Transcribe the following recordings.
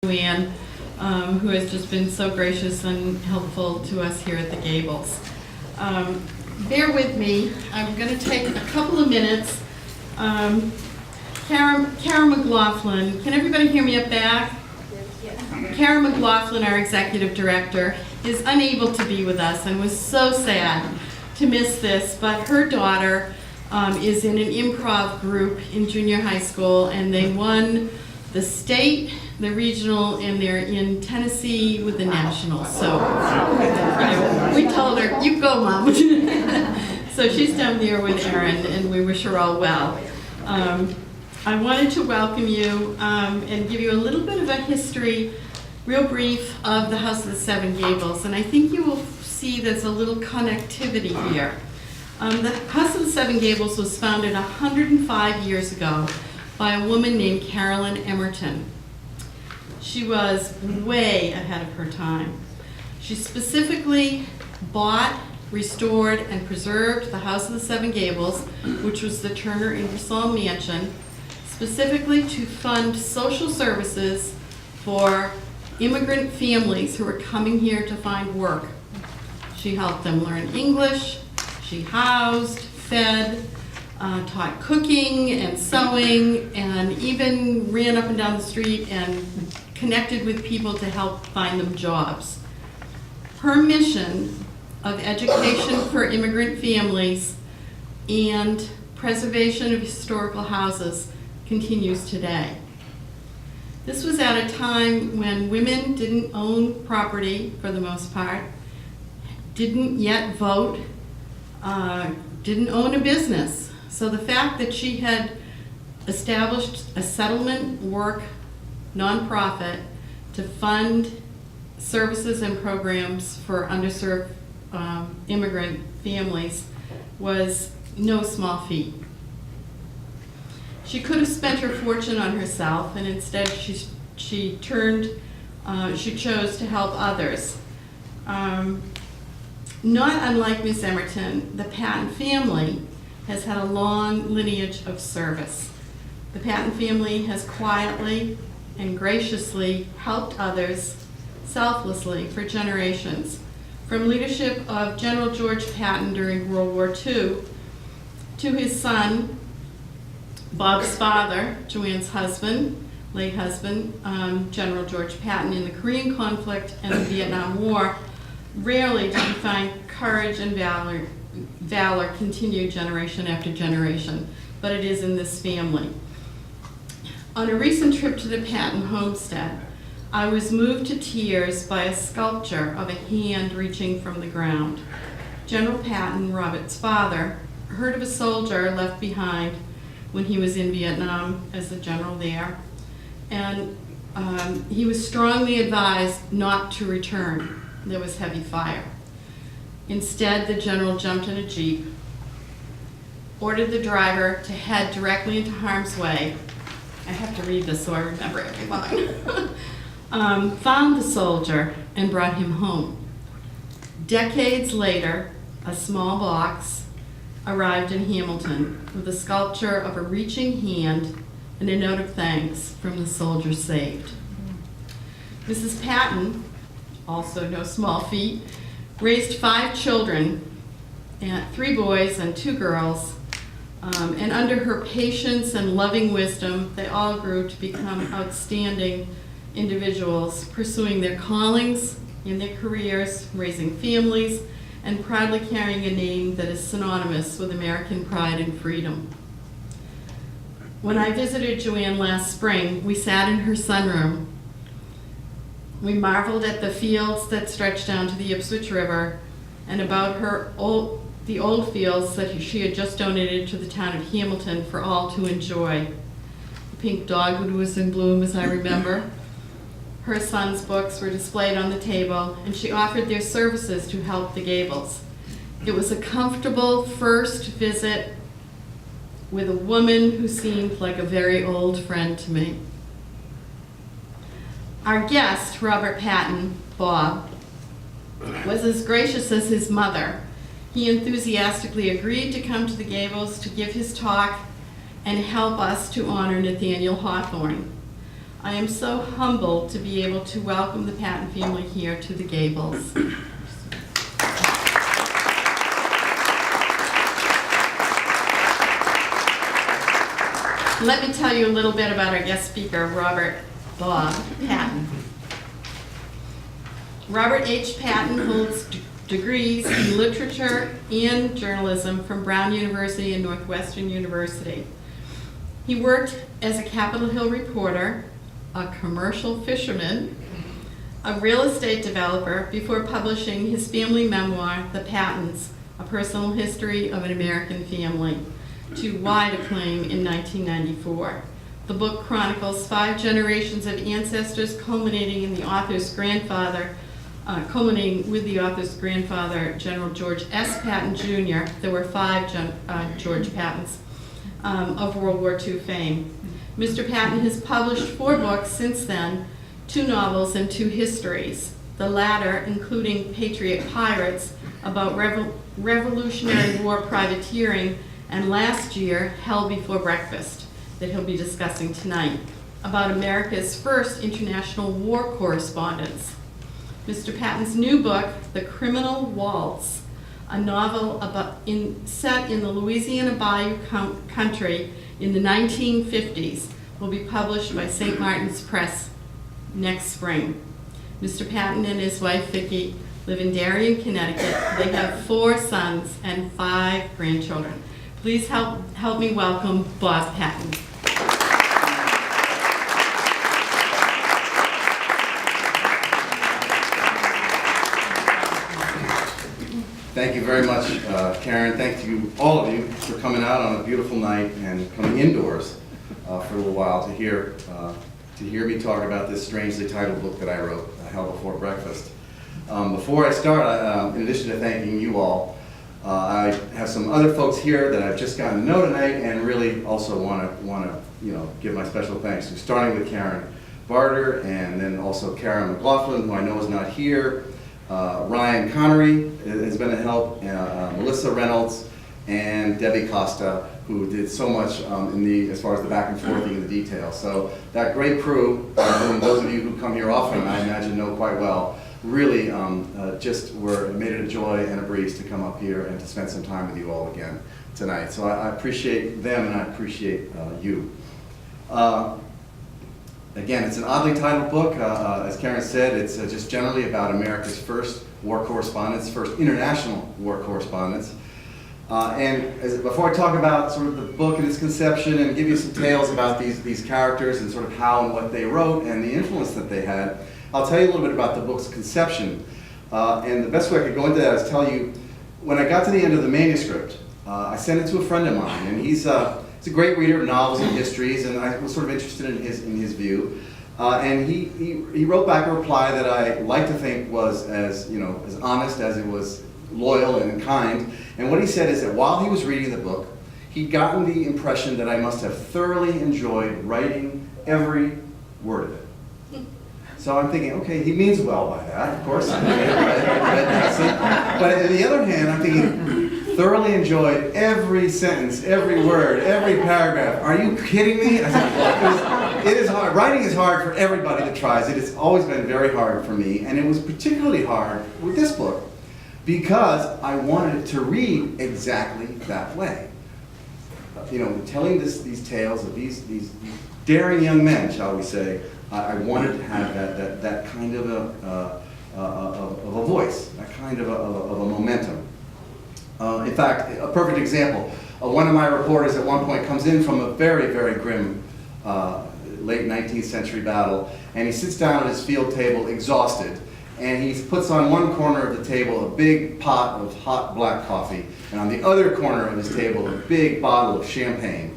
Joanne, who has just been so gracious and helpful to us here at the Gables. Bear with me. I'm going to take a couple of minutes. Kara McLaughlin, can everybody hear me up back? Kara McLaughlin, our executive director, is unable to be with us and was so sad to miss this, but her daughter is in an improv group in junior high school, and they won the state, the regional, and they're in Tennessee with the nationals. So we told her, you go, Mom. So she's down there with Erin, and we wish her all well. I wanted to welcome you and give you a little bit of a history, real brief, of the House of the Seven Gables, and I think you will see there's a little connectivity here. The House of the Seven Gables was founded 105 years ago by a woman named Carolyn Emerton. She was way ahead of her time. She specifically bought, restored, and preserved the House of the Seven Gables, which was the Turner Ingersoll Mansion, specifically to fund social services for immigrant families who were coming here to find work. She helped them learn English, she housed, fed, taught cooking and sewing, and even ran up and down the street and connected with people to help find them jobs. Her mission of education for immigrant families and preservation of historical houses continues today. This was at a time when women didn't own property for the most part, didn't yet vote, didn't own a business. So the fact that she had established a settlement work nonprofit to fund services and programs for underserved immigrant families was no small feat. She could have spent her fortune on herself, and instead she chose to help others. Not unlike Miss Emerton, the Patton family has had a long lineage of service. The Patton family has quietly and graciously helped others selflessly for generations, from leadership of General George Patton during World War II to his son, Bob's father, Joanne's husband, late husband, General George Patton, in the Korean conflict and the Vietnam War. Rarely do you find courage and valor continue generation after generation, but it is in this family. On a recent trip to the Patton homestead, I was moved to tears by a sculpture of a hand reaching from the ground. General Patton, Robert's father, heard of a soldier left behind when he was in Vietnam as the general there, and he was strongly advised not to return. There was heavy fire. Instead, the general jumped in a Jeep, ordered the driver to head directly into harm's way. I have to read this so I remember every line. Found the soldier and brought him home. Decades later, a small box arrived in Hamilton with a sculpture of a reaching hand and a note of thanks from the soldier saved. Mrs. Patton, also no small feat, raised 5 children, 3 boys and 2 girls, and under her patience and loving wisdom, they all grew to become outstanding individuals, pursuing their callings in their careers, raising families, and proudly carrying a name that is synonymous with American pride and freedom. When I visited Joanne last spring, we sat in her sunroom. We marveled at the fields that stretched down to the Ipswich River and about the old fields that she had just donated to the town of Hamilton for all to enjoy. The pink dogwood was in bloom, as I remember. Her son's books were displayed on the table, and she offered their services to help the Gables. It was a comfortable first visit with a woman who seemed like a very old friend to me. Our guest, Robert Patton, Bob, was as gracious as his mother. He enthusiastically agreed to come to the Gables to give his talk and help us to honor Nathaniel Hawthorne. I am so humbled to be able to welcome the Patton family here to the Gables. Let me tell you a little bit about our guest speaker, Robert Bob Patton. Robert H. Patton holds degrees in literature and journalism from Brown University and Northwestern University. He worked as a Capitol Hill reporter, a commercial fisherman, a real estate developer before publishing his family memoir, The Pattons, A Personal History of an American Family, to wide acclaim in 1994. The book chronicles 5 generations of ancestors culminating with the author's grandfather, General George S. Patton Jr. There were 5 George Pattons of World War II fame. Mr. Patton has published 4 books since then, 2 novels and 2 histories, the latter including Patriot Pirates, about Revolutionary War privateering, and last year, Hell Before Breakfast, that he'll be discussing tonight, about America's first international war correspondence. Mr. Patton's new book, The Criminal Waltz, a novel set in the Louisiana Bayou country in the 1950s, will be published by St. Martin's Press next spring. Mr. Patton and his wife, Vicki, live in Darien, Connecticut. They have 4 sons and 5 grandchildren. Please help me welcome Bob Patton. Thank you very much, Karen. Thank you, all of you, for coming out on a beautiful night and coming indoors for a little while to hear me talk about this strangely titled book that I wrote, Hell Before Breakfast. Before I start, in addition to thanking you all, I have some other folks here that I've just gotten to know tonight, and really also want to give my special thanks to, starting with Karen Barter, and then also Karen McLaughlin, who I know is not here. Ryan Connery has been a help, Melissa Reynolds, and Debbie Costa, who did so much as far as the back and forthing and the details. So that great crew, whom those of you who come here often, I imagine, know quite well, really just made it a joy and a breeze to come up here and to spend some time with you all again tonight. So I appreciate them, and I appreciate you. Again, it's an oddly titled book. As Karen said, it's just generally about America's first war correspondence, first international war correspondence. Before I talk about sort of the book and its conception and give you some tales about these characters and sort of how and what they wrote and the influence that they had, I'll tell you a little bit about the book's conception. And the best way I could go into that is tell you, when I got to the end of the manuscript, I sent it to a friend of mine, and he's a great reader of novels and histories, and I was sort of interested in his view. And he wrote back a reply that I like to think was as honest as it was loyal and kind. And what he said is that while he was reading the book, he'd gotten the impression that I must have thoroughly enjoyed writing every word of it. So I'm thinking, okay, he means well by that, of course. But on the other hand, I'm thinking, thoroughly enjoyed every sentence, every word, every paragraph. Are you kidding me? I said, it is hard. Writing is hard for everybody that tries it. It's always been very hard for me, and it was particularly hard with this book because I wanted it to read exactly that way. Telling these tales of these daring young men, shall we say, I wanted to have that kind of a voice, that kind of a momentum. In fact, a perfect example, one of my reporters at one point comes in from a very, very grim late 19th century battle, and he sits down at his field table exhausted, and he puts on one corner of the table a big pot of hot black coffee, and on the other corner of his table a big bottle of champagne.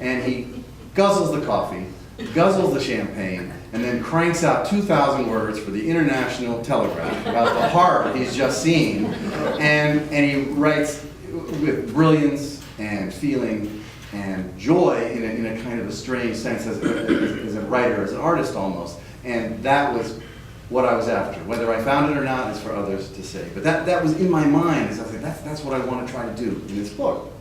And he guzzles the coffee, guzzles the champagne, and then cranks out 2,000 words for the International Telegraph about the horror he's just seen. And he writes with brilliance and feeling and joy in a kind of a strange sense as a writer, as an artist almost. And that was what I was after. Whether I found it or not is for others to say. But that was in my mind as I was like, that's what I want to try to do in this book.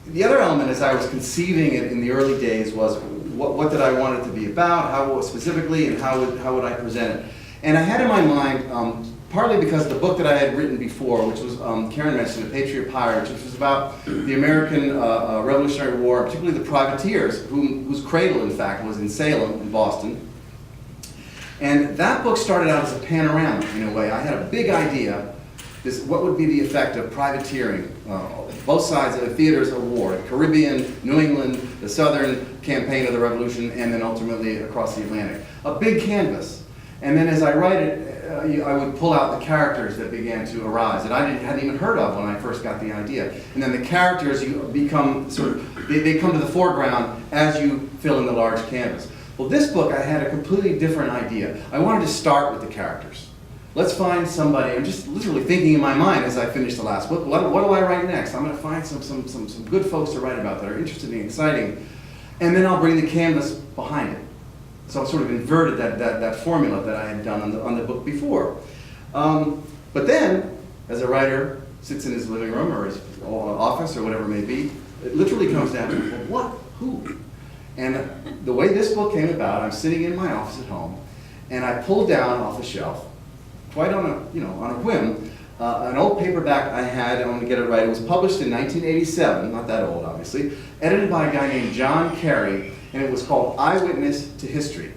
The other element as I was conceiving it in the early days was, what did I want it to be about, how specifically, and how would I present it. And I had in my mind, partly because the book that I had written before, which was, Karen mentioned, The Patriot Pirate, which was about the American Revolutionary War, particularly the privateers, whose cradle, in fact, was in Salem, in Boston. And that book started out as a panorama, in a way. I had a big idea, what would be the effect of privateering, both sides of the theaters of war, the Caribbean, New England, the Southern campaign of the Revolution, and then ultimately across the Atlantic. A big canvas. And then as I write it, I would pull out the characters that began to arise that I hadn't even heard of when I first got the idea. And then the characters become sort of, they come to the foreground as you fill in the large canvas. Well, this book, I had a completely different idea. I wanted to start with the characters. Let's find somebody, I'm just literally thinking in my mind as I finish the last book, what do I write next? I'm going to find some good folks to write about that are interesting and exciting, and then I'll bring the canvas behind it. So I sort of inverted that formula that I had done on the book before. But then, as a writer sits in his living room or his office or whatever it may be, it literally comes down to, well, what? Who? And the way this book came about, I'm sitting in my office at home, and I pulled down off the shelf, quite on a whim, an old paperback I had. I want to get it right. It was published in 1987, not that old, obviously, edited by a guy named John Carey, and it was called Eyewitness to History.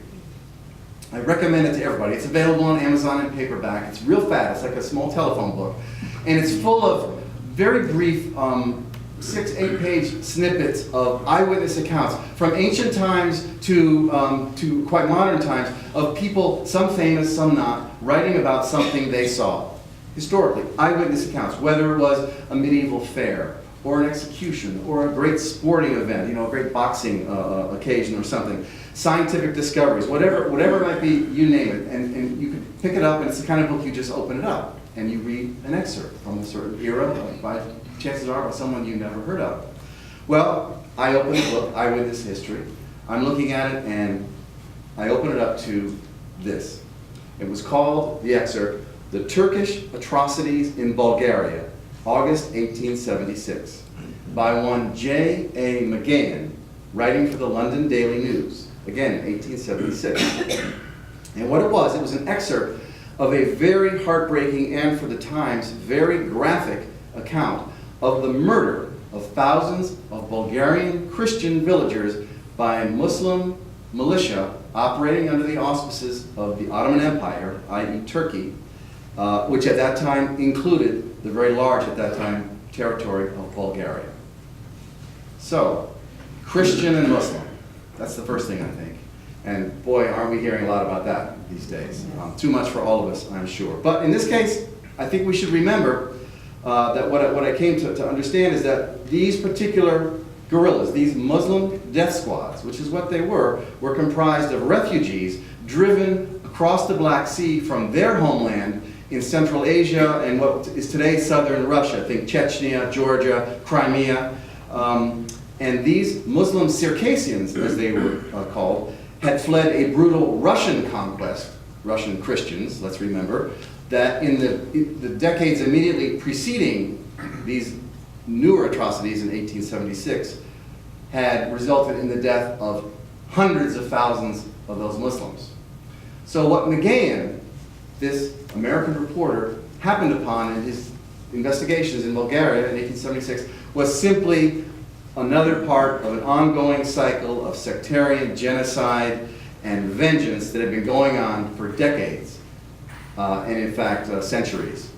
I recommend it to everybody. It's available on Amazon in paperback. It's real fat. It's like a small telephone book, and it's full of very brief 6-8 page snippets of eyewitness accounts from ancient times to quite modern times of people, some famous, some not, writing about something they saw. Historically, eyewitness accounts, whether it was a medieval fair or an execution or a great sporting event, a great boxing occasion or something, scientific discoveries, whatever it might be, you name it, and you could pick it up, and it's the kind of book you just open it up and you read an excerpt from a certain era by chances are by someone you never heard of. Well, I open the book, Eyewitness History. I'm looking at it, and I open it up to this. It was called, the excerpt, The Turkish Atrocities in Bulgaria, August 1876, by one J.A. McGahan, writing for the London Daily News, again, 1876. And what it was an excerpt of a very heartbreaking and, for the times, very graphic account of the murder of thousands of Bulgarian Christian villagers by a Muslim militia operating under the auspices of the Ottoman Empire, i.e. Turkey, which at that time included the very large, at that time, territory of Bulgaria. So, Christian and Muslim, that's the first thing I think. And boy, aren't we hearing a lot about that these days. Too much for all of us, I'm sure. But in this case, I think we should remember that what I came to understand is that these particular guerrillas, these Muslim death squads, which is what they were comprised of refugees driven across the Black Sea from their homeland in Central Asia and what is today southern Russia. Think Chechnya, Georgia, Crimea. And these Muslim Circassians, as they were called, had fled a brutal Russian conquest, Russian Christians, let's remember, that in the decades immediately preceding these newer atrocities in 1876 had resulted in the death of hundreds of thousands of those Muslims. So what McGahan, this American reporter, happened upon in his investigations in Bulgaria in 1876 was simply another part of an ongoing cycle of sectarian genocide and vengeance that had been going on for decades, and in fact, centuries.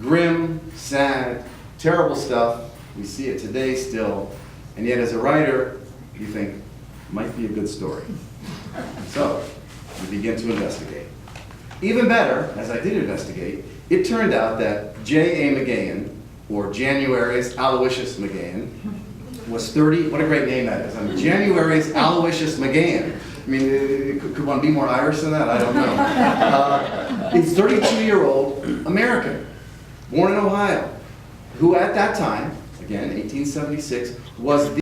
Grim, sad, terrible stuff. We see it today still, and yet as a writer, you think, might be a good story. So, we begin to investigate. Even better, as I did investigate, it turned out that J.A. McGahan, or Januarius Aloysius McGahan, was 30, what a great name that is. I mean, Januarius Aloysius McGahan. I mean, could one be more Irish than that? I don't know. He's a 32-year-old American, born in Ohio, who at that time, again, 1876, was the